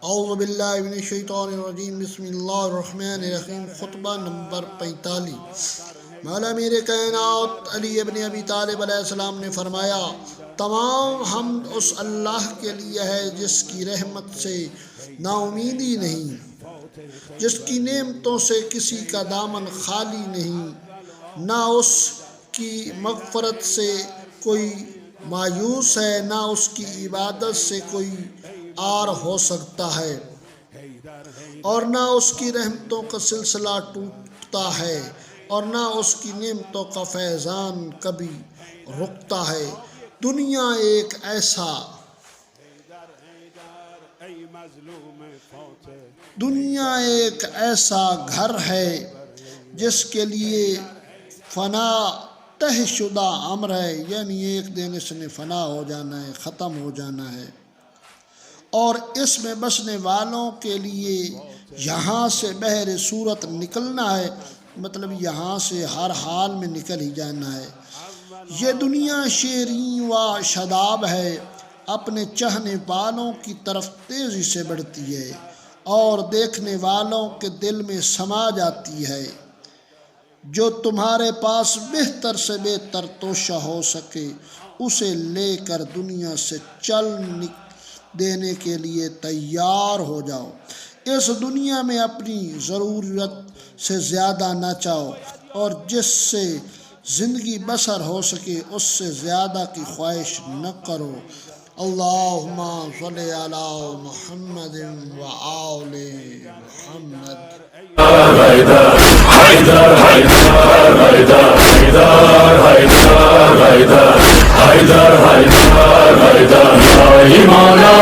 اعوذ باللہ من الشیطان الرجیم، بسم اللہ الرحمن الرحیم۔ خطبہ نمبر 45۔ مولا میر کائنات علی ابن ابی طالب علیہ السلام نے فرمایا، تمام حمد اس اللہ کے لیے ہے جس کی رحمت سے نا امیدی نہیں، جس کی نعمتوں سے کسی کا دامن خالی نہیں، نہ اس کی مغفرت سے کوئی مایوس ہے، نہ اس کی عبادت سے کوئی عار ہو سکتا ہے، اور نہ اس کی رحمتوں کا سلسلہ ٹوٹتا ہے، اور نہ اس کی نعمتوں کا فیضان کبھی رکتا ہے۔ دنیا ایک ایسا گھر ہے جس کے لیے فنا تہ شدہ امر ہے، یعنی ایک دن اس نے فنا ہو جانا ہے، ختم ہو جانا ہے، اور اس میں بسنے والوں کے لیے یہاں سے بہر صورت نکلنا ہے، مطلب یہاں سے ہر حال میں نکل ہی جانا ہے۔ یہ دنیا شیریں و شاداب ہے، اپنے چاہنے والوں کی طرف تیزی سے بڑھتی ہے اور دیکھنے والوں کے دل میں سما جاتی ہے۔ جو تمہارے پاس بہتر سے بہتر توشہ ہو سکے اسے لے کر دنیا سے چل دینے کے لیے تیار ہو جاؤ۔ اس دنیا میں اپنی ضرورت سے زیادہ نہ چاہو، اور جس سے زندگی بسر ہو سکے اس سے زیادہ کی خواہش نہ کرو۔ اللہم صلی علی محمد و آل محمد۔ مولا